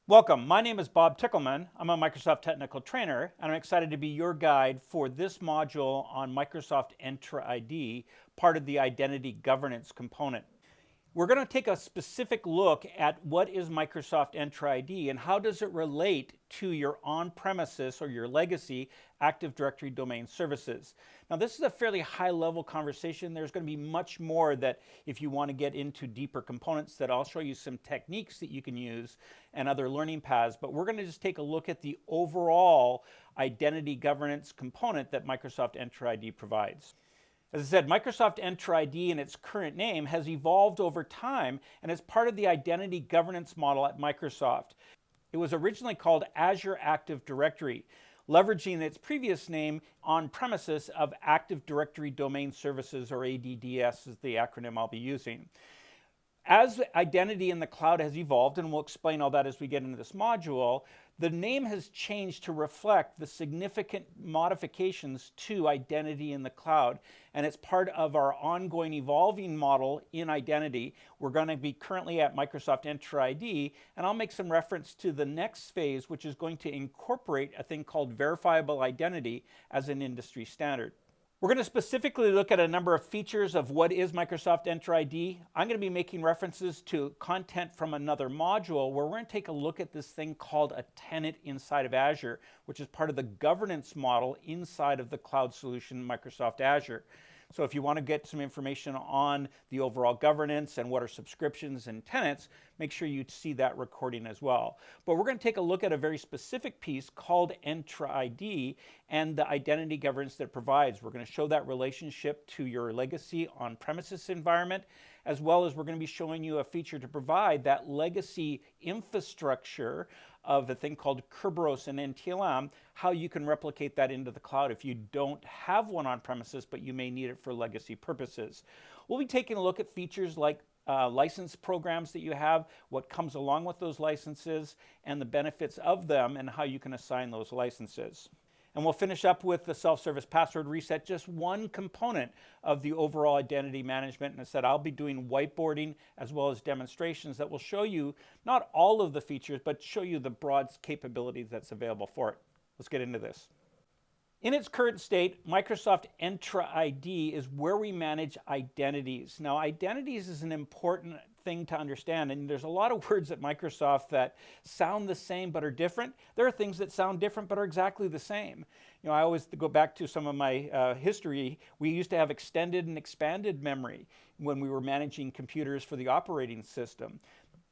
Welcome, my name is Bob Tickleman. I'm a Microsoft technical trainer, and I'm excited to be your guide for this module on Microsoft Entra ID, part of the identity governance component. We're going to take a specific look at what is Microsoft Entra ID and how does it relate to your on-premises or your legacy Active Directory domain services. Now, this is a fairly high-level conversation. There's going to be much more that if you want to get into deeper components that I'll show you some techniques that you can use and other learning paths, but we're going to just take a look at the overall identity governance component that Microsoft Entra ID provides. As I said, Microsoft Entra ID in its current name has evolved over time and is part of the identity governance model at Microsoft. It was originally called Azure Active Directory, leveraging its previous name on premises of Active Directory Domain Services, or ADDS is the acronym I'll be using. As identity in the cloud has evolved, and we'll explain all that as we get into this module, the name has changed to reflect the significant modifications to identity in the cloud. And it's part of our ongoing evolving model in identity. We're going to be currently at Microsoft Entra ID, and I'll make some reference to the next phase, which is going to incorporate a thing called verifiable identity as an industry standard. We're going to specifically look at a number of features of what is Microsoft Entra ID. I'm going to be making references to content from another module where we're going to take a look at this thing called a tenant inside of Azure, which is part of the governance model inside of the cloud solution Microsoft Azure. So if you want to get some information on the overall governance and what are subscriptions and tenants, make sure you see that recording as well. But we're going to take a look at a very specific piece called Entra ID and the identity governance that it provides. We're going to show that relationship to your legacy on-premises environment, as well as we're going to be showing you a feature to provide that legacy infrastructure of a thing called Kerberos and NTLM, how you can replicate that into the cloud if you don't have one on premises, but you may need it for legacy purposes. We'll be taking a look at features like license programs that you have, what comes along with those licenses, and the benefits of them, and how you can assign those licenses. And we'll finish up with the self-service password reset, just one component of the overall identity management. And I said I'll be doing whiteboarding as well as demonstrations that will show you not all of the features, but show you the broad capabilities that's available for it. Let's get into this. In its current state, Microsoft Entra ID is where we manage identities. Now, identities is an important thing to understand, and there's a lot of words at Microsoft that sound the same but are different. There are things that sound different but are exactly the same. You know, I always go back to some of my history. We used to have extended and expanded memory when we were managing computers for the operating system.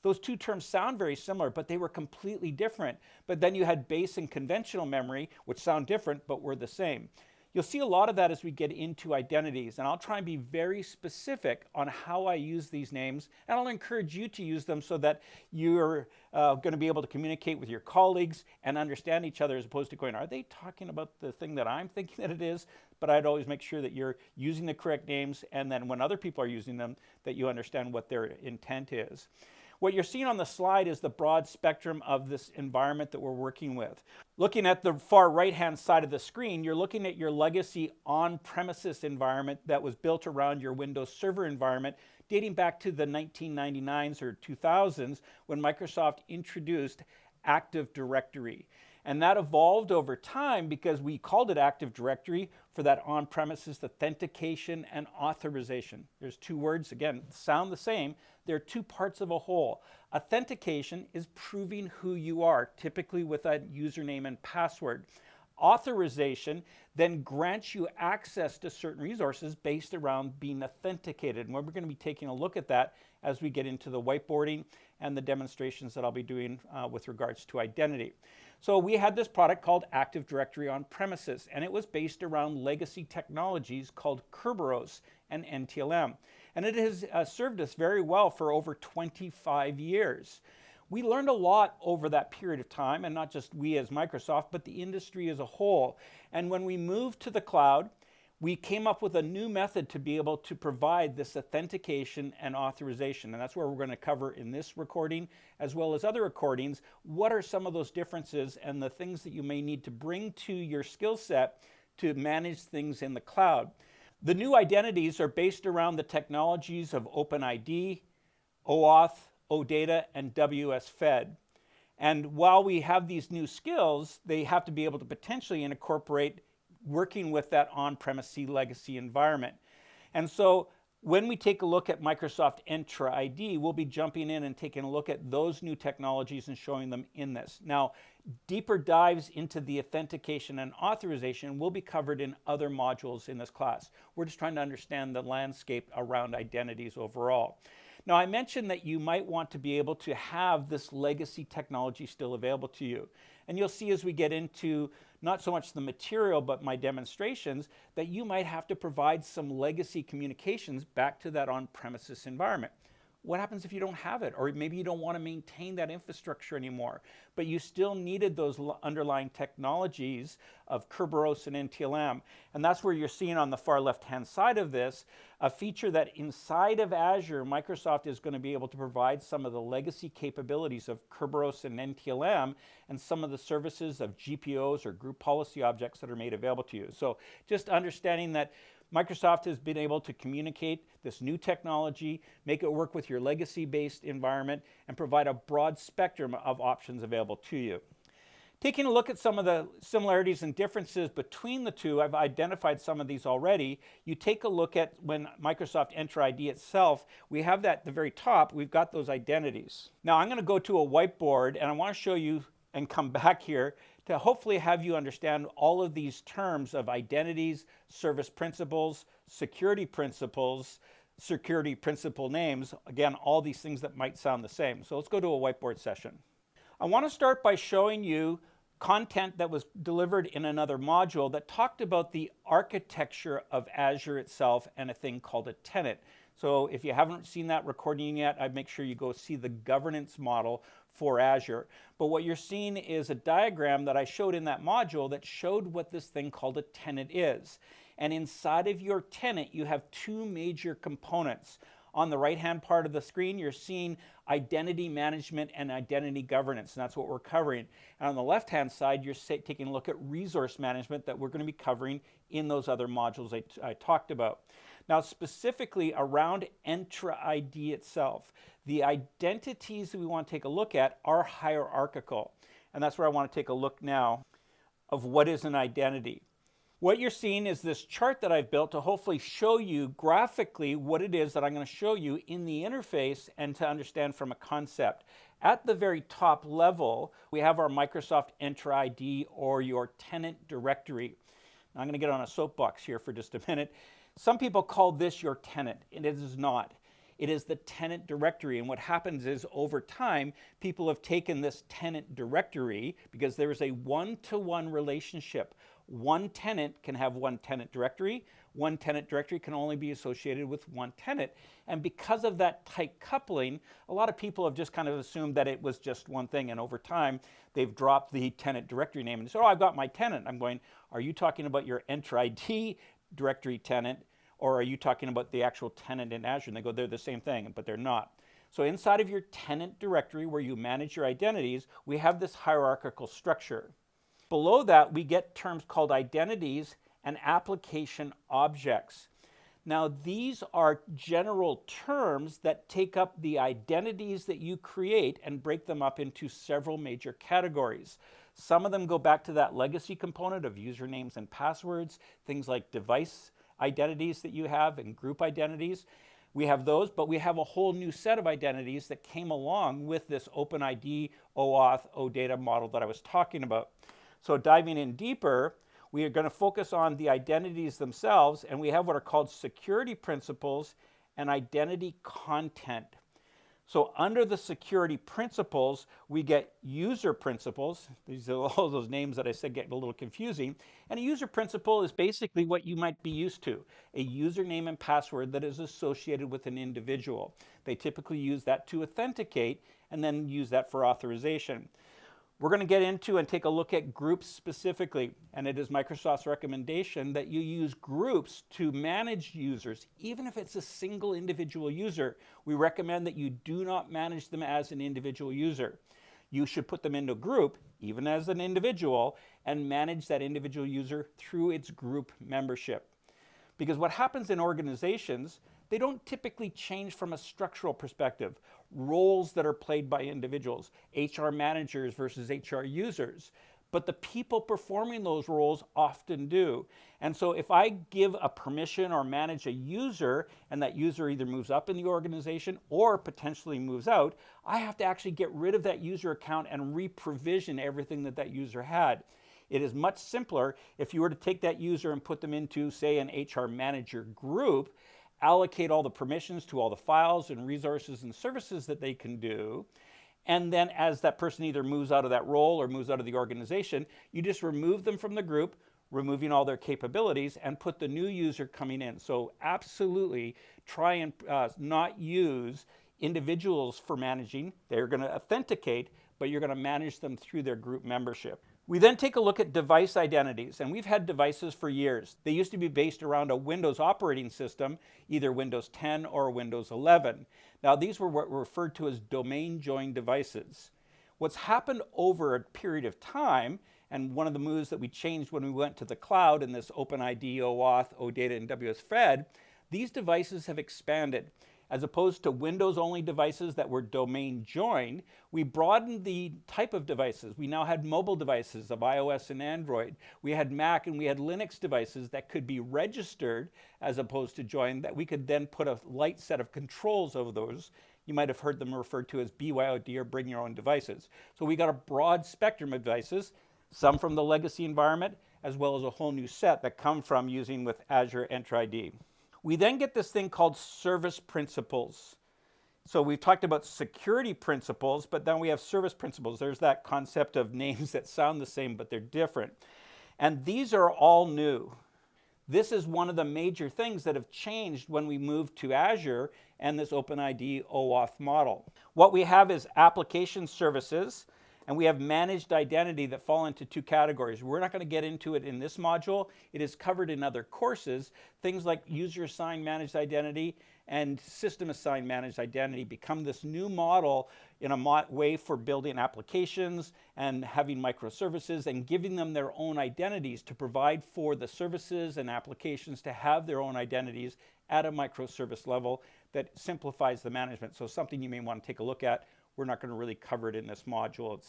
Those two terms sound very similar, but they were completely different. But then you had base and conventional memory, which sound different, but were the same. You'll see a lot of that as we get into identities, and I'll try and be very specific on how I use these names, and I'll encourage you to use them so that you're going to be able to communicate with your colleagues and understand each other, as opposed to going, are they talking about the thing that I'm thinking that it is? But I'd always make sure that you're using the correct names, and then when other people are using them, that you understand what their intent is. What you're seeing on the slide is the broad spectrum of this environment that we're working with. Looking at the far right-hand side of the screen, you're looking at your legacy on-premises environment that was built around your Windows Server environment, dating back to the 1999s or 2000s when Microsoft introduced Active Directory. And that evolved over time because we called it Active Directory for that on-premises authentication and authorization. There's two words, again, sound the same. They're two parts of a whole. Authentication is proving who you are, typically with a username and password. Authorization then grants you access to certain resources based around being authenticated. And we're going to be taking a look at that as we get into the whiteboarding and the demonstrations that I'll be doing with regards to identity. So we had this product called Active Directory on premises, and it was based around legacy technologies called Kerberos and NTLM. And it has served us very well for over 25 years. We learned a lot over that period of time, and not just we as Microsoft, but the industry as a whole. And when we moved to the cloud, we came up with a new method to be able to provide this authentication and authorization. And that's where we're going to cover in this recording, as well as other recordings, what are some of those differences and the things that you may need to bring to your skill set to manage things in the cloud. The new identities are based around the technologies of OpenID, OAuth, OData, and WSFed. And while we have these new skills, they have to be able to potentially incorporate working with that on-premise legacy environment. And so when we take a look at Microsoft Entra ID, we'll be jumping in and taking a look at those new technologies and showing them in this. Now, deeper dives into the authentication and authorization will be covered in other modules in this class. We're just trying to understand the landscape around identities overall. Now, I mentioned that you might want to be able to have this legacy technology still available to you. And you'll see as we get into not so much the material, but my demonstrations, that you might have to provide some legacy communications back to that on-premises environment. What happens if you don't have it? Or maybe you don't want to maintain that infrastructure anymore, but you still needed those underlying technologies of Kerberos and NTLM. And that's where you're seeing on the far left-hand side of this, a feature that inside of Azure, Microsoft is going to be able to provide some of the legacy capabilities of Kerberos and NTLM and some of the services of GPOs or group policy objects that are made available to you. So just understanding that Microsoft has been able to communicate this new technology, make it work with your legacy-based environment, and provide a broad spectrum of options available to you. Taking a look at some of the similarities and differences between the two, I've identified some of these already. You take a look at when Microsoft Entra ID itself, we have that at the very top, we've got those identities. Now I'm going to go to a whiteboard and I want to show you and come back here to hopefully have you understand all of these terms of identities, service principals, security principal names, again, all these things that might sound the same. So let's go to a whiteboard session. I want to start by showing you content that was delivered in another module that talked about the architecture of Azure itself and a thing called a tenant. So if you haven't seen that recording yet, I'd make sure you go see the governance model for Azure. But what you're seeing is a diagram that I showed in that module that showed what this thing called a tenant is. And inside of your tenant, you have two major components. On the right-hand part of the screen, you're seeing identity management and identity governance, and that's what we're covering. And on the left-hand side, you're taking a look at resource management that we're going to be covering in those other modules I talked about. Now, specifically around Entra ID itself, the identities that we want to take a look at are hierarchical. And that's where I want to take a look now of what is an identity. What you're seeing is this chart that I've built to hopefully show you graphically what it is that I'm going to show you in the interface and to understand from a concept. At the very top level, we have our Microsoft Entra ID or your tenant directory. Now, I'm going to get on a soapbox here for just a minute. Some people call this your tenant, and it is not. It is the tenant directory, and what happens is over time, people have taken this tenant directory because there is a one-to-one relationship. One tenant can have one tenant directory. One tenant directory can only be associated with one tenant. And because of that tight coupling, a lot of people have just kind of assumed that it was just one thing. And over time, they've dropped the tenant directory name and said, oh, I've got my tenant. I'm going, are you talking about your Entra ID directory tenant, or are you talking about the actual tenant in Azure? And they go, they're the same thing, but they're not. So inside of your tenant directory where you manage your identities, we have this hierarchical structure. Below that, we get terms called identities and application objects. Now, these are general terms that take up the identities that you create and break them up into several major categories. Some of them go back to that legacy component of usernames and passwords, things like device identities that you have and group identities. We have those, but we have a whole new set of identities that came along with this OpenID, OAuth, OData model that I was talking about. So diving in deeper, we are going to focus on the identities themselves, and we have what are called security principles and identity content. So under the security principles, we get user principles. These are all those names that I said get a little confusing. And a user principle is basically what you might be used to, a username and password that is associated with an individual. They typically use that to authenticate and then use that for authorization. We're going to get into and take a look at groups specifically, and it is Microsoft's recommendation that you use groups to manage users. Even if it's a single individual user, we recommend that you do not manage them as an individual user. You should put them into a group, even as an individual, and manage that individual user through its group membership. Because what happens in organizations, they don't typically change from a structural perspective. Roles that are played by individuals, HR managers versus HR users. But the people performing those roles often do. And so if I give a permission or manage a user, and that user either moves up in the organization or potentially moves out, I have to actually get rid of that user account and re-provision everything that that user had. It is much simpler if you were to take that user and put them into, say, an HR manager group, allocate all the permissions to all the files and resources and services that they can do, and then as that person either moves out of that role or moves out of the organization, you just remove them from the group, removing all their capabilities, and put the new user coming in. So absolutely try and not use individuals for managing. They're going to authenticate, but you're going to manage them through their group membership. We then take a look at device identities, and we've had devices for years. They used to be based around a Windows operating system, either Windows 10 or Windows 11. Now, these were what were referred to as domain joined devices. What's happened over a period of time, and one of the moves that we changed when we went to the cloud in this OpenID, OAuth, OData, and WSFed, these devices have expanded. As opposed to Windows-only devices that were domain joined, we broadened the type of devices. We now had mobile devices of iOS and Android. We had Mac and we had Linux devices that could be registered as opposed to joined, that we could then put a light set of controls over those. You might have heard them referred to as BYOD, or bring your own devices. So we got a broad spectrum of devices, some from the legacy environment, as well as a whole new set that come from using with Azure Entra ID. We then get this thing called service principals. So we've talked about security principles, but then we have service principals. There's that concept of names that sound the same, but they're different. And these are all new. This is one of the major things that have changed when we moved to Azure and this OpenID OAuth model. What we have is application services, and we have managed identity that fall into two categories. We're not going to get into it in this module. It is covered in other courses. Things like user-assigned managed identity and system-assigned managed identity become this new model in a way for building applications and having microservices and giving them their own identities to provide for the services and applications to have their own identities at a microservice level that simplifies the management. So something you may want to take a look at. We're not going to really cover it in this module.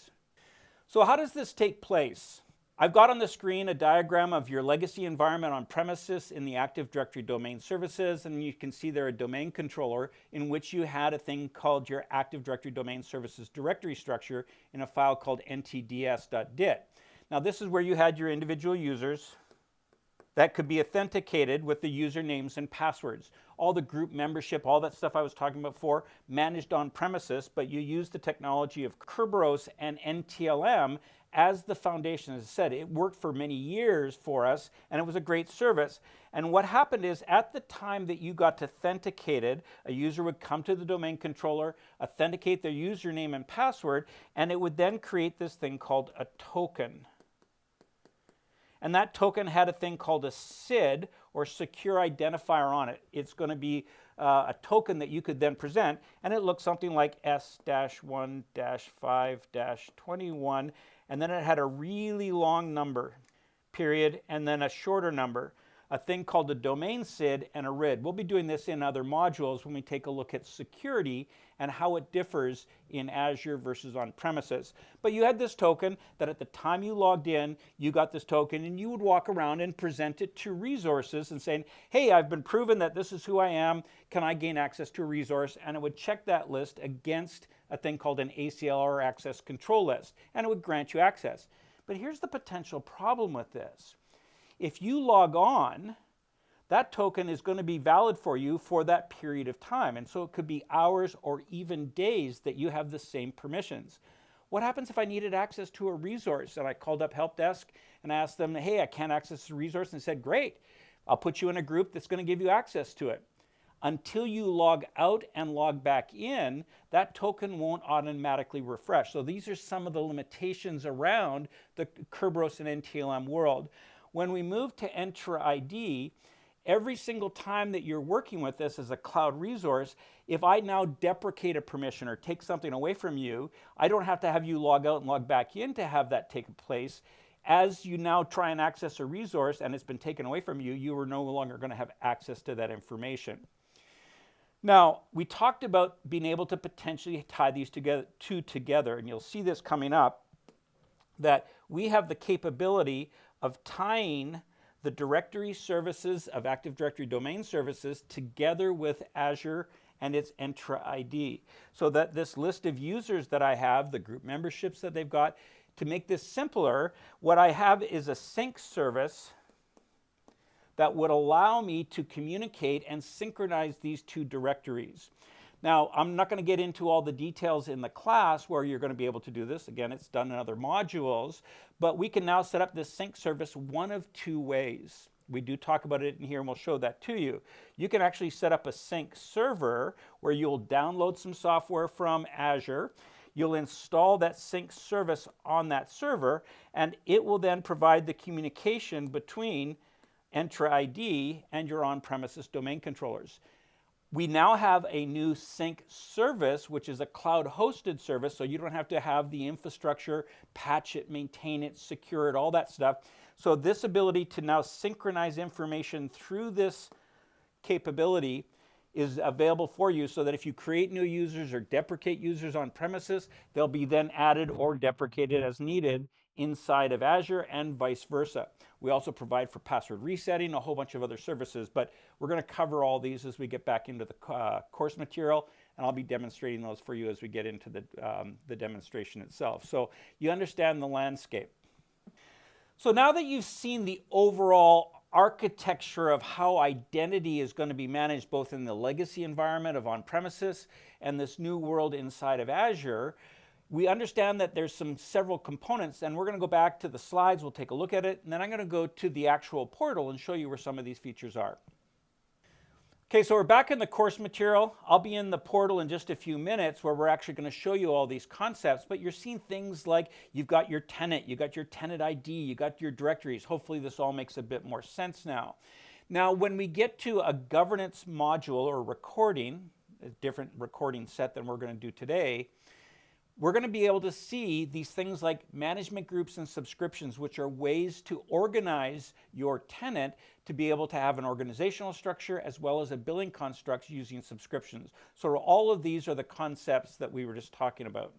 So how does this take place? I've got on the screen a diagram of your legacy environment on premises in the Active Directory Domain Services, and you can see there a domain controller in which you had a thing called your Active Directory Domain Services directory structure in a file called ntds.dit. Now this is where you had your individual users that could be authenticated with the usernames and passwords. All the group membership, all that stuff I was talking about before, managed on premises, but you use the technology of Kerberos and NTLM as the foundation. As I said, it worked for many years for us, and it was a great service. And what happened is, at the time that you got authenticated, a user would come to the domain controller, authenticate their username and password, and it would then create this thing called a token. And that token had a thing called a SID, or secure identifier, on it. It's going to be a token that you could then present, and it looks something like S-1-5-21, and then it had a really long number, period, and then a shorter number, a thing called a domain SID and a RID. We'll be doing this in other modules when we take a look at security and how it differs in Azure versus on premises. But you had this token that at the time you logged in, you got this token, and you would walk around and present it to resources and saying, hey, I've been proven that this is who I am. Can I gain access to a resource? And it would check that list against a thing called an ACL, or access control list, and it would grant you access. But here's the potential problem with this. If you log on, that token is going to be valid for you for that period of time. And so it could be hours or even days that you have the same permissions. What happens if I needed access to a resource and I called up help desk and asked them, hey, I can't access the resource, and said, great, I'll put you in a group that's going to give you access to it. Until you log out and log back in, that token won't automatically refresh. So these are some of the limitations around the Kerberos and NTLM world. When we move to Entra ID, every single time that you're working with this as a cloud resource, if I now deprecate a permission or take something away from you, I don't have to have you log out and log back in to have that take place. As you now try and access a resource and it's been taken away from you, you are no longer going to have access to that information. Now, we talked about being able to potentially tie these together, and you'll see this coming up, that we have the capability of tying the directory services of Active Directory Domain Services together with Azure and its Entra ID. So that this list of users that I have, the group memberships that they've got, to make this simpler, what I have is a sync service that would allow me to communicate and synchronize these two directories. Now, I'm not going to get into all the details in the class where you're going to be able to do this. Again, it's done in other modules, but we can now set up this sync service one of two ways. We do talk about it in here, and we'll show that to you. You can actually set up a sync server where you'll download some software from Azure. You'll install that sync service on that server, and it will then provide the communication between Entra ID and your on-premises domain controllers. We now have a new sync service, which is a cloud-hosted service, so you don't have to have the infrastructure, patch it, maintain it, secure it, all that stuff. So this ability to now synchronize information through this capability is available for you, so that if you create new users or deprecate users on premises, they'll be then added or deprecated as needed inside of Azure and vice versa. We also provide for password resetting, a whole bunch of other services, but we're going to cover all these as we get back into the course material, and I'll be demonstrating those for you as we get into the demonstration itself. So you understand the landscape. So now that you've seen the overall architecture of how identity is going to be managed both in the legacy environment of on-premises and this new world inside of Azure, we understand that there's several components, and we're going to go back to the slides, we'll take a look at it, and then I'm going to go to the actual portal and show you where some of these features are. Okay, so we're back in the course material. I'll be in the portal in just a few minutes where we're actually going to show you all these concepts, but you're seeing things like you've got your tenant, you've got your tenant ID, you got your directories. Hopefully this all makes a bit more sense now. Now, when we get to a governance module or recording, a different recording set than we're going to do today, we're going to be able to see these things like management groups and subscriptions, which are ways to organize your tenant to be able to have an organizational structure as well as a billing construct using subscriptions. So all of these are the concepts that we were just talking about.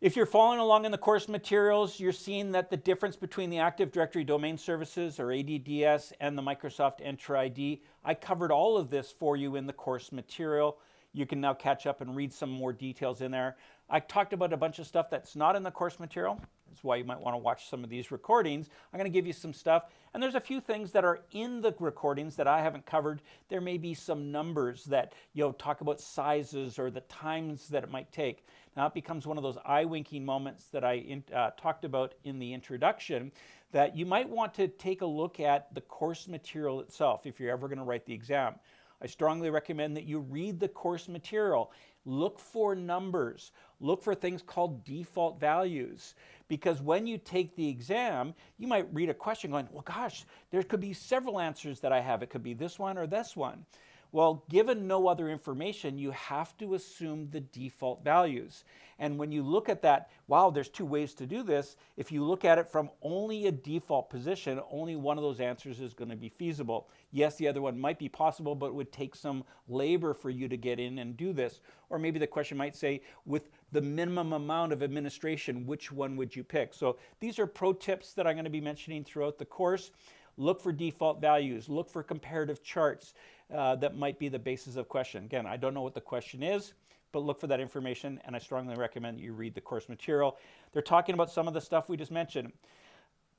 If you're following along in the course materials, you're seeing that the difference between the Active Directory Domain Services, or ADDS, and the Microsoft Entra ID, I covered all of this for you in the course material. You can now catch up and read some more details in there. I talked about a bunch of stuff that's not in the course material. That's why you might want to watch some of these recordings. I'm going to give you some stuff. And there's a few things that are in the recordings that I haven't covered. There may be some numbers that, talk about sizes or the times that it might take. Now it becomes one of those eye-winking moments that I talked about in the introduction, that you might want to take a look at the course material itself if you're ever going to write the exam. I strongly recommend that you read the course material. Look for numbers. Look for things called default values. Because when you take the exam, you might read a question going, well, gosh, there could be several answers that I have. It could be this one or this one. Well, given no other information, you have to assume the default values. And when you look at that, wow, there's two ways to do this. If you look at it from only a default position, only one of those answers is going to be feasible. Yes, the other one might be possible, but it would take some labor for you to get in and do this. Or maybe the question might say, with the minimum amount of administration, which one would you pick? So these are pro tips that I'm going to be mentioning throughout the course. Look for default values. Look for comparative charts that might be the basis of question. Again, I don't know what the question is, but look for that information, and I strongly recommend that you read the course material. They're talking about some of the stuff we just mentioned.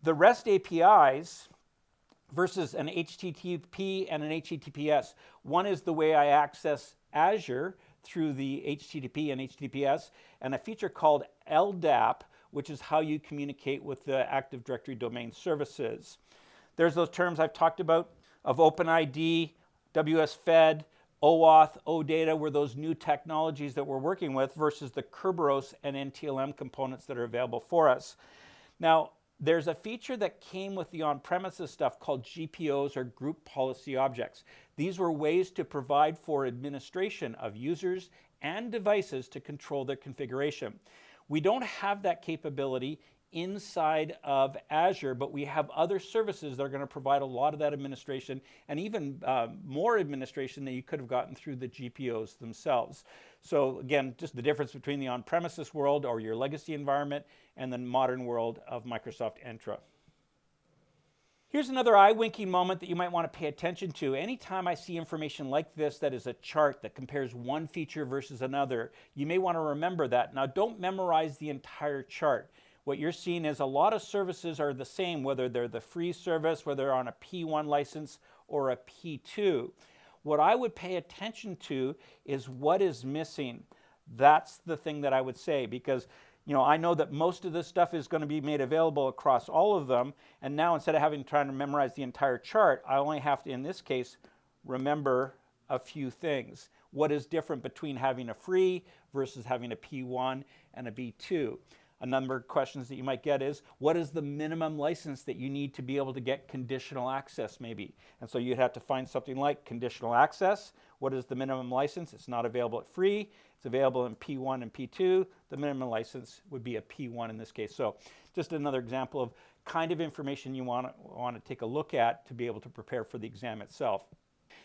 The REST APIs versus an HTTP and an HTTPS. One is the way I access Azure through the HTTP and HTTPS, and a feature called LDAP, which is how you communicate with the Active Directory Domain Services. There's those terms I've talked about of OpenID, WSFed, OAuth, OData were those new technologies that we're working with versus the Kerberos and NTLM components that are available for us. Now, there's a feature that came with the on-premises stuff called GPOs, or Group Policy Objects. These were ways to provide for administration of users and devices to control their configuration. We don't have that capability inside of Azure, but we have other services that are going to provide a lot of that administration and even more administration than you could have gotten through the GPOs themselves. So again, just the difference between the on-premises world or your legacy environment and the modern world of Microsoft Entra. Here's another eye-winking moment that you might want to pay attention to. Anytime I see information like this that is a chart that compares one feature versus another, you may want to remember that. Now, don't memorize the entire chart. What you're seeing is a lot of services are the same, whether they're the free service, whether they're on a P1 license or a P2. What I would pay attention to is what is missing. That's the thing that I would say, because I know that most of this stuff is going to be made available across all of them, and now instead of trying to memorize the entire chart, I only have to, in this case, remember a few things. What is different between having a free versus having a P1 and a B2? A number of questions that you might get is, what is the minimum license that you need to be able to get conditional access maybe? And so you'd have to find something like conditional access. What is the minimum license? It's not available at free. It's available in P1 and P2. The minimum license would be a P1 in this case. So just another example of kind of information you want to take a look at to be able to prepare for the exam itself.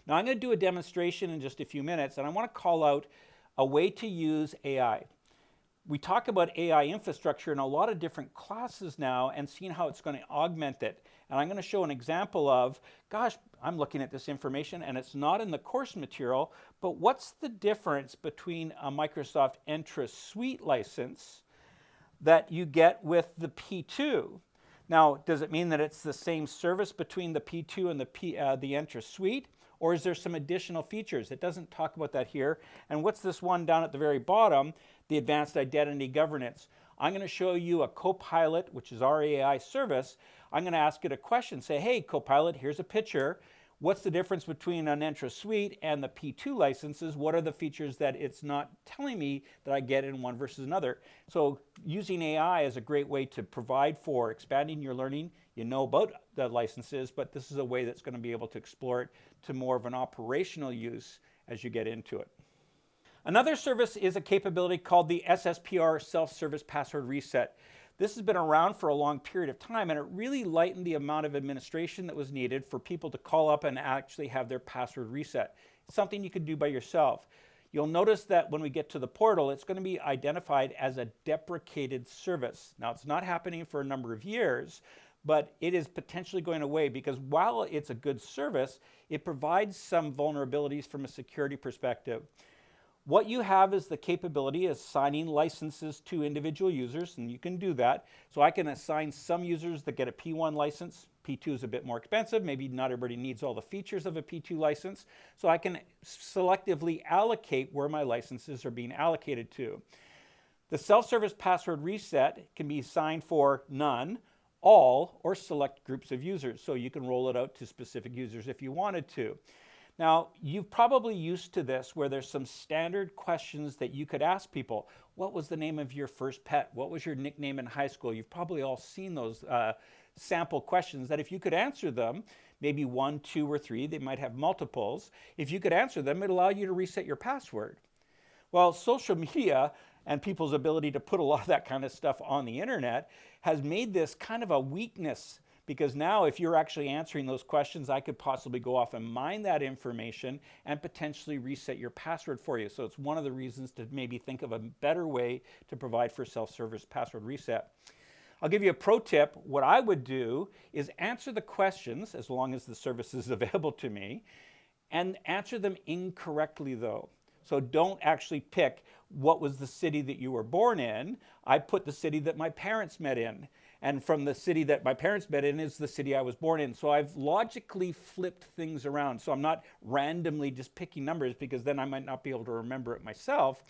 Now I'm going to do a demonstration in just a few minutes, and I want to call out a way to use AI. We talk about AI infrastructure in a lot of different classes now and seeing how it's going to augment it. And I'm going to show an example of, gosh, I'm looking at this information and it's not in the course material, but what's the difference between a Microsoft Entra Suite license that you get with the P2? Now, does it mean that it's the same service between the P2 and the Entra Suite? Or is there some additional features? It doesn't talk about that here. And what's this one down at the very bottom? The Advanced Identity Governance. I'm going to show you a Copilot, which is our AI service. I'm going to ask it a question. Say, hey, Copilot, here's a picture. What's the difference between an Entra Suite and the P2 licenses? What are the features that it's not telling me that I get in one versus another? So using AI is a great way to provide for expanding your learning. You know about the licenses, but this is a way that's going to be able to explore it to more of an operational use as you get into it. Another service is a capability called the SSPR Self-Service Password Reset. This has been around for a long period of time, and it really lightened the amount of administration that was needed for people to call up and actually have their password reset. It's something you can do by yourself. You'll notice that when we get to the portal, it's going to be identified as a deprecated service. Now, it's not happening for a number of years, but it is potentially going away because while it's a good service, it provides some vulnerabilities from a security perspective. What you have is the capability of assigning licenses to individual users, and you can do that. So I can assign some users that get a P1 license. P2 is a bit more expensive. Maybe not everybody needs all the features of a P2 license. So I can selectively allocate where my licenses are being allocated to. The self-service password reset can be assigned for none, all, or select groups of users. So you can roll it out to specific users if you wanted to. Now, you've probably used to this where there's some standard questions that you could ask people. What was the name of your first pet? What was your nickname in high school? You've probably all seen those sample questions that if you could answer them, maybe 1, 2, or 3, they might have multiples. If you could answer them, it'd allow you to reset your password. Well, social media and people's ability to put a lot of that kind of stuff on the internet has made this kind of a weakness. Because now if you're actually answering those questions, I could possibly go off and mine that information and potentially reset your password for you. So it's one of the reasons to maybe think of a better way to provide for self-service password reset. I'll give you a pro tip. What I would do is answer the questions, as long as the service is available to me, and answer them incorrectly though. So don't actually pick what was the city that you were born in. I put the city that my parents met in. And from the city that my parents met in is the city I was born in. So I've logically flipped things around. So I'm not randomly just picking numbers because then I might not be able to remember it myself.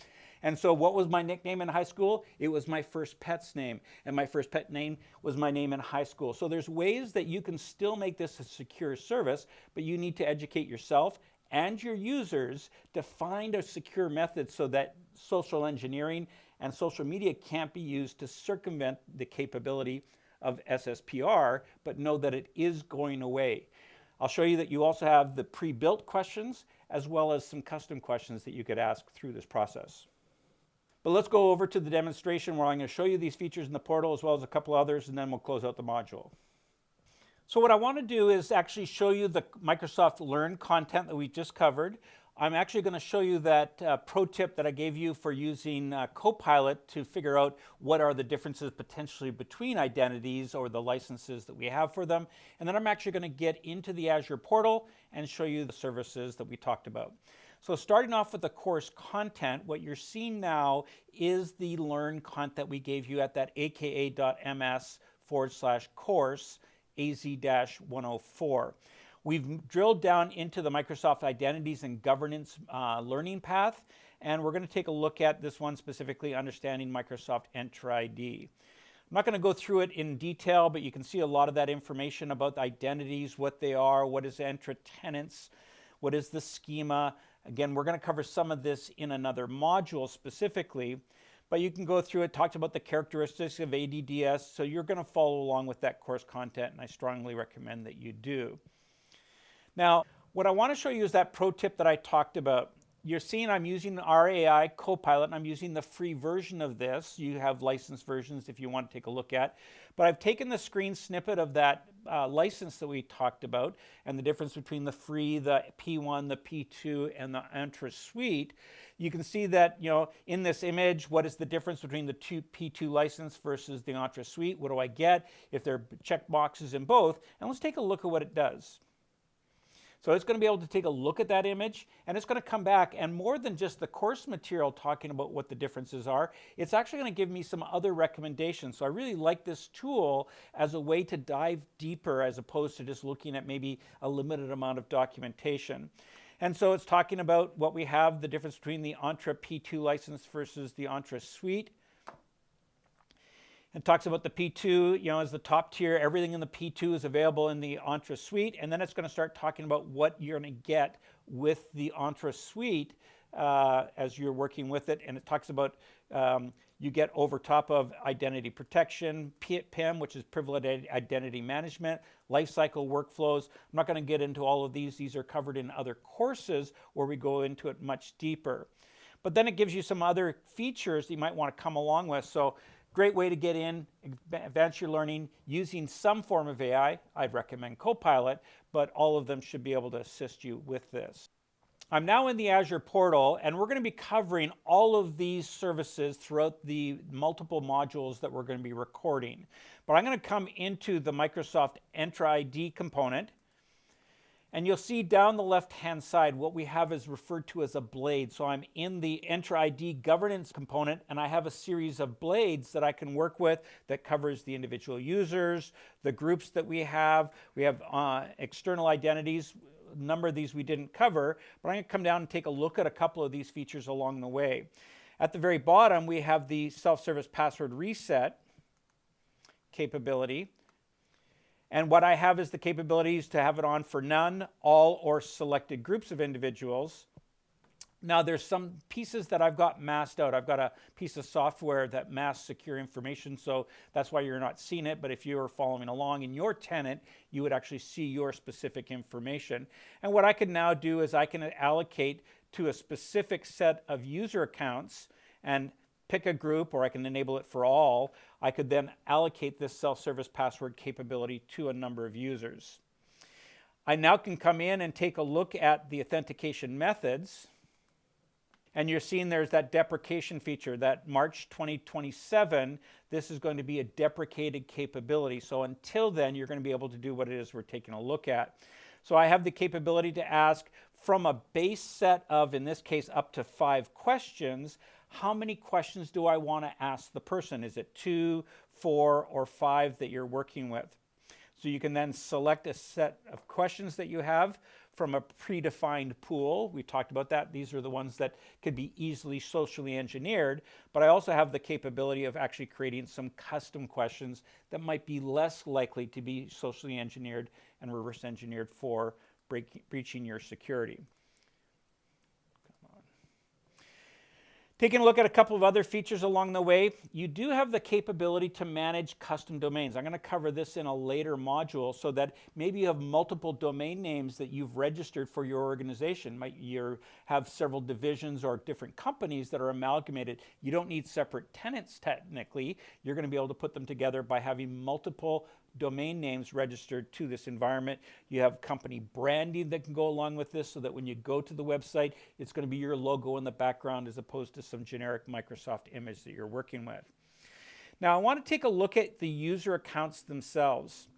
And so what was my nickname in high school? It was my first pet's name. And my first pet name was my name in high school. So there's ways that you can still make this a secure service, but you need to educate yourself and your users to find a secure method so that social engineering and social media can't be used to circumvent the capability of SSPR, but know that it is going away. I'll show you that you also have the pre-built questions as well as some custom questions that you could ask through this process. But let's go over to the demonstration where I'm going to show you these features in the portal as well as a couple others, and then we'll close out the module. So what I want to do is actually show you the Microsoft Learn content that we just covered. I'm actually going to show you that pro tip that I gave you for using Copilot to figure out what are the differences potentially between identities or the licenses that we have for them. And then I'm actually going to get into the Azure portal and show you the services that we talked about. So starting off with the course content, what you're seeing now is the Learn content that we gave you at that aka.ms/course AZ-104. We've drilled down into the Microsoft Identities and Governance learning path, and we're going to take a look at this one specifically, understanding Microsoft Entra ID. I'm not going to go through it in detail, but you can see a lot of that information about identities, what they are, what is Entra tenants, what is the schema. Again, we're going to cover some of this in another module specifically, but you can go through it, talks about the characteristics of ADDS, so you're going to follow along with that course content, and I strongly recommend that you do. Now, what I want to show you is that pro tip that I talked about. You're seeing I'm using RAI Copilot, and I'm using the free version of this. You have licensed versions if you want to take a look at. But I've taken the screen snippet of that license that we talked about and the difference between the free, the P1, the P2, and the Entra Suite. You can see that, in this image, what is the difference between the P2 license versus the Entra Suite? What do I get if there are check boxes in both? And let's take a look at what it does. So it's going to be able to take a look at that image, and it's going to come back, and more than just the course material talking about what the differences are, it's actually going to give me some other recommendations. So I really like this tool as a way to dive deeper as opposed to just looking at maybe a limited amount of documentation. And so it's talking about what we have, the difference between the Entra P2 license versus the Entra Suite. It talks about the P2, as the top tier. Everything in the P2 is available in the Entra Suite, and then it's going to start talking about what you're going to get with the Entra Suite as you're working with it. And it talks about you get over top of identity protection, PIM, which is privileged identity management, lifecycle workflows. I'm not going to get into all of these. These are covered in other courses where we go into it much deeper. But then it gives you some other features that you might want to come along with. So great way to get in, advance your learning using some form of AI. I'd recommend Copilot, but all of them should be able to assist you with this. I'm now in the Azure portal, and we're going to be covering all of these services throughout the multiple modules that we're going to be recording. But I'm going to come into the Microsoft Entra ID component, and you'll see down the left-hand side what we have is referred to as a blade. So I'm in the Entra ID governance component, and I have a series of blades that I can work with that covers the individual users, the groups that we have. We have external identities. A number of these we didn't cover, but I'm going to come down and take a look at a couple of these features along the way. At the very bottom, we have the self-service password reset capability. And what I have is the capabilities to have it on for none, all, or selected groups of individuals. Now, there's some pieces that I've got masked out. I've got a piece of software that masks secure information, so that's why you're not seeing it. But if you were following along in your tenant, you would actually see your specific information. And what I can now do is I can allocate to a specific set of user accounts and pick a group, or I can enable it for all. I could then allocate this self-service password capability to a number of users. I now can come in and take a look at the authentication methods. And you're seeing there's that deprecation feature, that March 2027, this is going to be a deprecated capability. So until then, you're going to be able to do what it is we're taking a look at. So I have the capability to ask from a base set of, in this case, up to 5 questions, how many questions do I want to ask the person? Is it 2, 4, or 5 that you're working with? So you can then select a set of questions that you have from a predefined pool. We talked about that. These are the ones that could be easily socially engineered, but I also have the capability of actually creating some custom questions that might be less likely to be socially engineered and reverse engineered for breaching your security. Taking a look at a couple of other features along the way, you do have the capability to manage custom domains. I'm going to cover this in a later module so that maybe you have multiple domain names that you've registered for your organization. You have several divisions or different companies that are amalgamated. You don't need separate tenants technically. You're going to be able to put them together by having multiple domain names registered to this environment. You have company branding that can go along with this so that when you go to the website, it's going to be your logo in the background as opposed to some generic Microsoft image that you're working with. Now, I want to take a look at the user accounts themselves.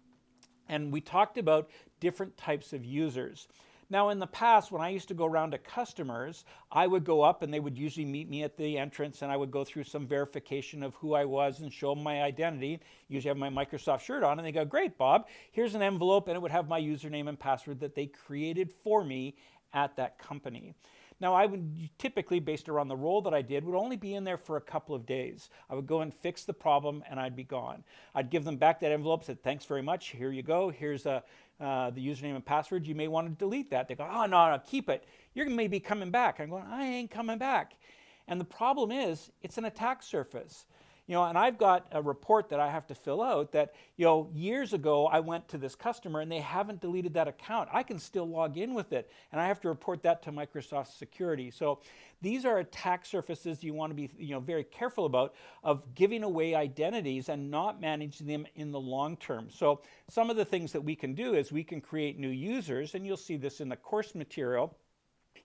And we talked about different types of users. Now, in the past, when I used to go around to customers, I would go up and they would usually meet me at the entrance and I would go through some verification of who I was and show them my identity. Usually have my Microsoft shirt on and they go, "Great, Bob, here's an envelope," and it would have my username and password that they created for me at that company. Now, I would typically, based around the role that I did, would only be in there for a couple of days. I would go and fix the problem and I'd be gone. I'd give them back that envelope, said, "Thanks very much, here you go, here's the username and password, you may want to delete that." They go, "Oh, no, keep it. You're going to maybe coming back." I'm going, "I ain't coming back." And the problem is, it's an attack surface. And I've got a report that I have to fill out that, years ago I went to this customer and they haven't deleted that account. I can still log in with it and I have to report that to Microsoft Security. So these are attack surfaces you want to be, very careful about, of giving away identities and not managing them in the long term. So some of the things that we can do is we can create new users, and you'll see this in the course material.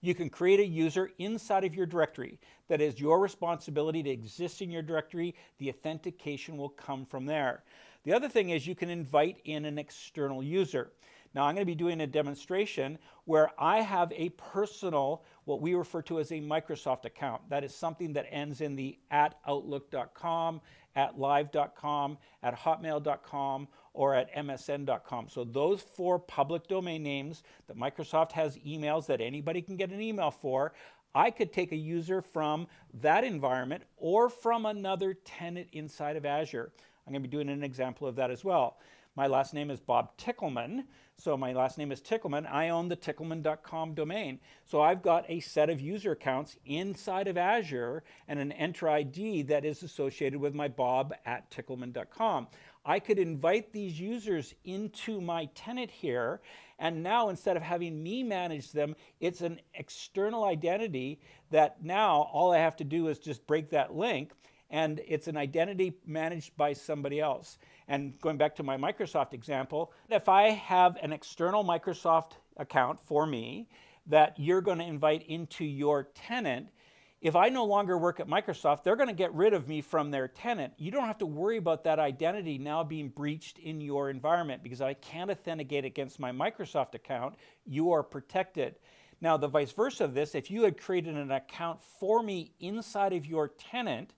You can create a user inside of your directory. That is your responsibility to exist in your directory. The authentication will come from there. The other thing is you can invite in an external user. Now, I'm going to be doing a demonstration where I have a personal, what we refer to as a Microsoft account. That is something that ends in the @outlook.com, @live.com, @hotmail.com, or @msn.com. So those 4 public domain names that Microsoft has emails that anybody can get an email for, I could take a user from that environment or from another tenant inside of Azure. I'm going to be doing an example of that as well. My last name is Bob Tickleman. So my last name is Tickleman. I own the tickleman.com domain. So I've got a set of user accounts inside of Azure and an Entra ID that is associated with my bob@tickleman.com. I could invite these users into my tenant here, and now instead of having me manage them, it's an external identity that now all I have to do is just break that link, and it's an identity managed by somebody else. And going back to my Microsoft example, if I have an external Microsoft account for me that you're going to invite into your tenant, if I no longer work at Microsoft, they're going to get rid of me from their tenant. You don't have to worry about that identity now being breached in your environment because I can't authenticate against my Microsoft account. You are protected. Now, the vice versa of this, if you had created an account for me inside of your tenant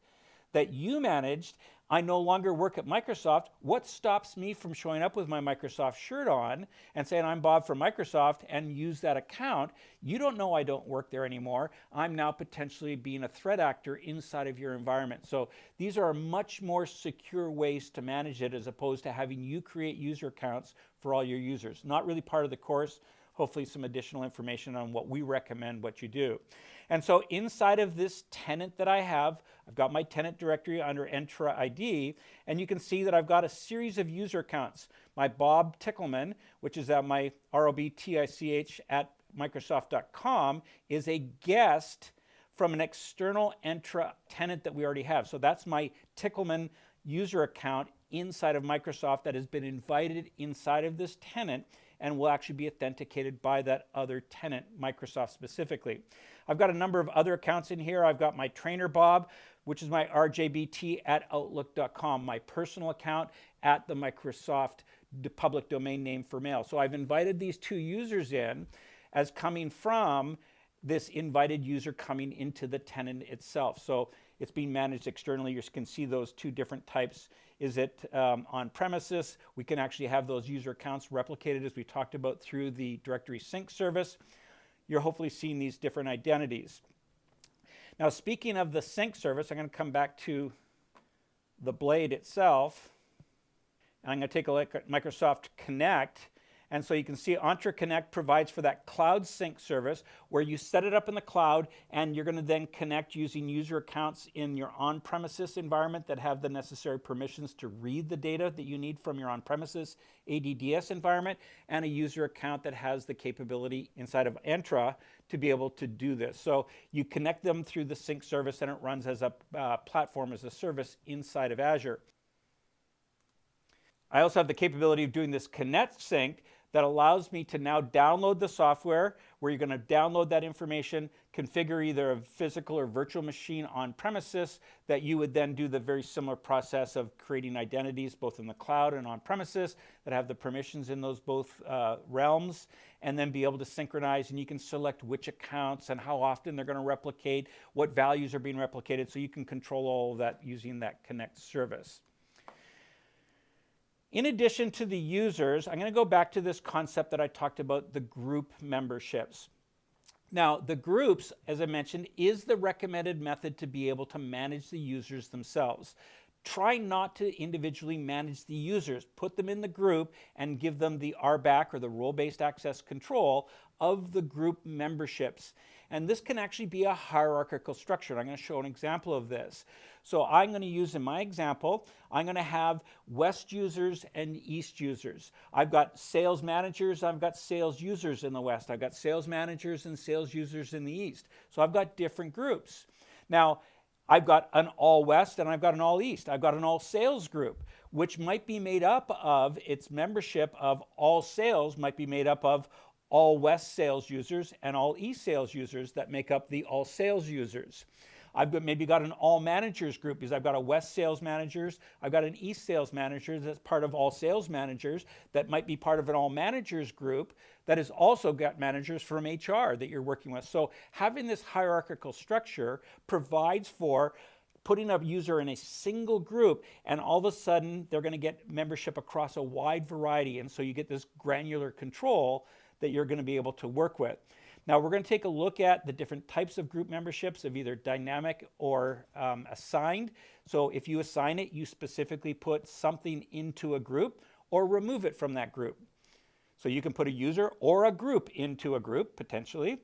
that you managed, I no longer work at Microsoft. What stops me from showing up with my Microsoft shirt on and saying I'm Bob from Microsoft and use that account? You don't know I don't work there anymore. I'm now potentially being a threat actor inside of your environment. So these are much more secure ways to manage it as opposed to having you create user accounts for all your users. Not really part of the course. Hopefully some additional information on what we recommend what you do. And so inside of this tenant that I have, I've got my tenant directory under Entra ID, and you can see that I've got a series of user accounts. My Bob Tickleman, which is at my ROBTICH at Microsoft.com, is a guest from an external Entra tenant that we already have. So that's my Tickleman user account inside of Microsoft that has been invited inside of this tenant and will actually be authenticated by that other tenant, Microsoft specifically. I've got a number of other accounts in here. I've got my trainer Bob, which is my RJBT at Outlook.com, my personal account at the Microsoft public domain name for mail. So I've invited these 2 users in as coming from this invited user coming into the tenant itself. So it's being managed externally. You can see those 2 different types. Is it on premises? We can actually have those user accounts replicated as we talked about through the directory sync service. You're hopefully seeing these different identities. Now, speaking of the sync service, I'm going to come back to the blade itself. And I'm going to take a look at Microsoft Connect. And so you can see Entra Connect provides for that cloud sync service where you set it up in the cloud and you're going to then connect using user accounts in your on-premises environment that have the necessary permissions to read the data that you need from your on-premises ADDS environment, and a user account that has the capability inside of Entra to be able to do this. So you connect them through the sync service and it runs as a platform as a service inside of Azure. I also have the capability of doing this Connect Sync that allows me to now download the software, where you're going to download that information, configure either a physical or virtual machine on premises, that you would then do the very similar process of creating identities both in the cloud and on premises that have the permissions in those both realms, and then be able to synchronize, and you can select which accounts and how often they're going to replicate, what values are being replicated, so you can control all of that using that Connect service. In addition to the users, I'm going to go back to this concept that I talked about, the group memberships. Now, the groups, as I mentioned, is the recommended method to be able to manage the users themselves. Try not to individually manage the users. Put them in the group and give them the RBAC, or the role-based access control, of the group memberships. And this can actually be a hierarchical structure. I'm going to show an example of this. So I'm going to use, in my example, I'm going to have West users and East users. I've got sales managers, I've got sales users in the West. I've got sales managers and sales users in the East. So I've got different groups. Now, I've got an all West and I've got an all East. I've got an all sales group, which might be made up of, its membership of all sales might be made up of all West sales users and all East sales users that make up the all sales users. I've maybe got an all managers group because I've got a West sales managers, I've got an East sales managers that's part of all sales managers that might be part of an all managers group that has also got managers from HR that you're working with. So having this hierarchical structure provides for putting a user in a single group, and all of a sudden they're going to get membership across a wide variety, and so you get this granular control that you're going to be able to work with. Now we're going to take a look at the different types of group memberships of either dynamic or assigned. So if you assign it, you specifically put something into a group or remove it from that group. So you can put a user or a group into a group potentially,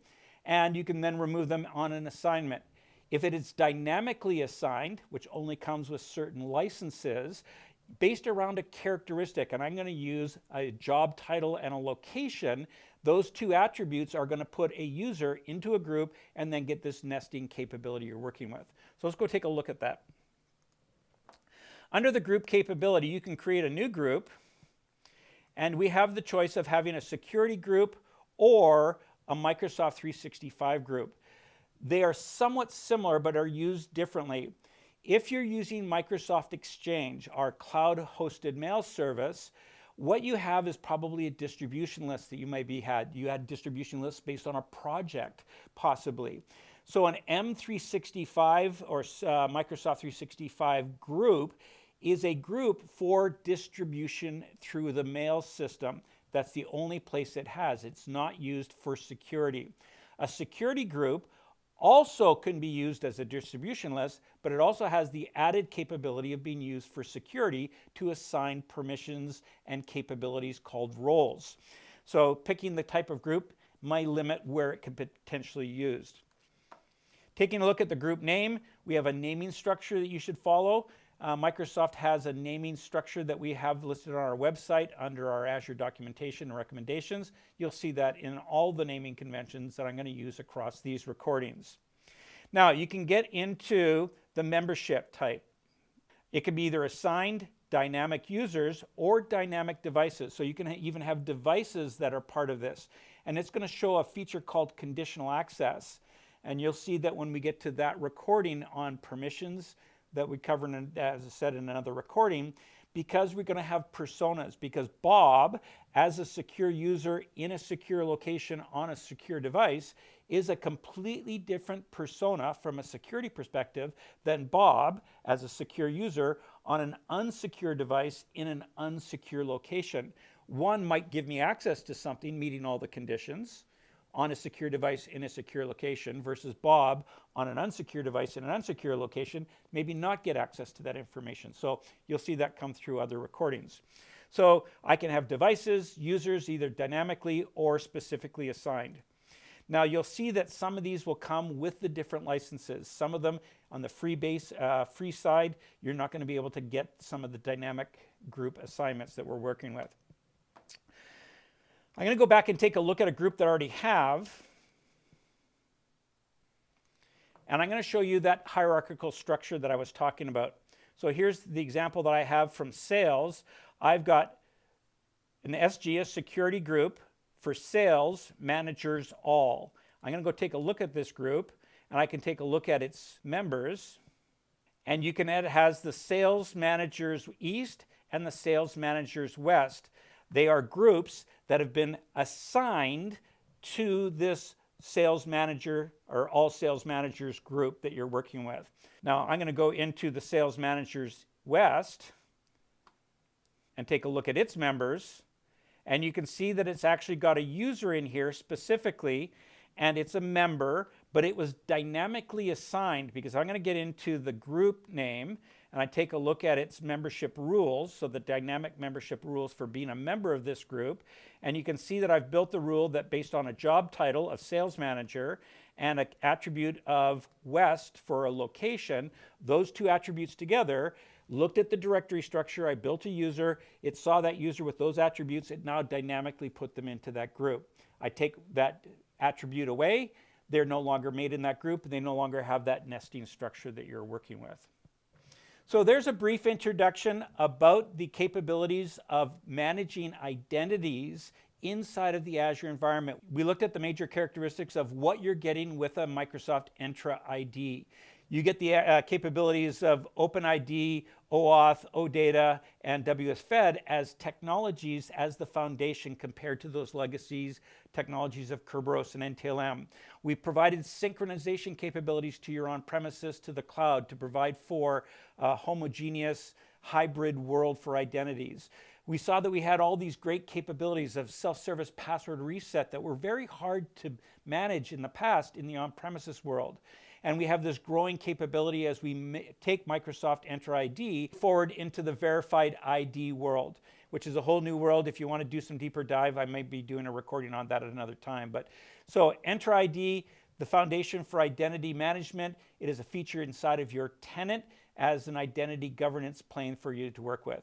and you can then remove them on an assignment. If it is dynamically assigned, which only comes with certain licenses, based around a characteristic, and I'm going to use a job title and a location, those two attributes are going to put a user into a group and then get this nesting capability you're working with. So let's go take a look at that. Under the group capability, you can create a new group, and we have the choice of having a security group or a Microsoft 365 group. They are somewhat similar but are used differently. If you're using Microsoft Exchange, our cloud-hosted mail service, what you have is probably a distribution list that you maybe had. You had distribution lists based on a project, possibly. So an M365 or Microsoft 365 group is a group for distribution through the mail system. That's the only place it has. It's not used for security. A security group also can be used as a distribution list, but it also has the added capability of being used for security to assign permissions and capabilities called roles. So picking the type of group might limit where it could potentially be used. Taking a look at the group name, we have a naming structure that you should follow. Microsoft has a naming structure that we have listed on our website under our Azure documentation and recommendations. You'll see that in all the naming conventions that I'm going to use across these recordings. Now, you can get into the membership type. It can be either assigned, dynamic users, or dynamic devices. So you can even have devices that are part of this. And it's going to show a feature called conditional access. And you'll see that when we get to that recording on permissions, that we cover, as I said, in another recording, because we're going to have personas, because Bob, as a secure user in a secure location on a secure device, is a completely different persona from a security perspective than Bob, as a secure user on an unsecure device in an unsecure location. One might give me access to something meeting all the conditions on a secure device in a secure location versus Bob on an unsecure device in an unsecure location, maybe not get access to that information. So you'll see that come through other recordings. So I can have devices, users either dynamically or specifically assigned. Now you'll see that some of these will come with the different licenses. Some of them on the free side, you're not going to be able to get some of the dynamic group assignments that we're working with. I'm going to go back and take a look at a group that I already have. And I'm going to show you that hierarchical structure that I was talking about. So here's the example that I have from sales. I've got an SG, a security group, for sales managers all. I'm going to go take a look at this group, and I can take a look at its members. And you can add, it has the sales managers east and the sales managers west. They are groups that have been assigned to this sales manager or all sales managers group that you're working with. Now I'm going to go into the sales managers west and take a look at its members. And you can see that it's actually got a user in here specifically, and it's a member, but it was dynamically assigned because I'm going to get into the group name and I take a look at its membership rules, so the dynamic membership rules for being a member of this group. And you can see that I've built the rule that based on a job title of sales manager and an attribute of west for a location, those two attributes together, looked at the directory structure, I built a user, it saw that user with those attributes, it now dynamically put them into that group. I take that attribute away, they're no longer made in that group, and they no longer have that nesting structure that you're working with. So there's a brief introduction about the capabilities of managing identities inside of the Azure environment. We looked at the major characteristics of what you're getting with a Microsoft Entra ID. You get the capabilities of OpenID, OAuth, OData, and WSFed as technologies as the foundation compared to those legacies, technologies of Kerberos and NTLM. We provided synchronization capabilities to your on-premises to the cloud to provide for a homogeneous hybrid world for identities. We saw that we had all these great capabilities of self-service password reset that were very hard to manage in the past in the on-premises world. And we have this growing capability as we take Microsoft Entra ID forward into the verified ID world, which is a whole new world. If you want to do some deeper dive, I may be doing a recording on that at another time. But so Entra ID, the foundation for identity management, it is a feature inside of your tenant as an identity governance plane for you to work with.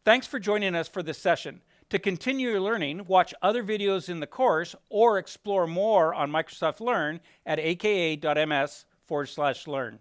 Thanks for joining us for this session. To continue your learning, watch other videos in the course or explore more on Microsoft Learn at aka.ms/learn.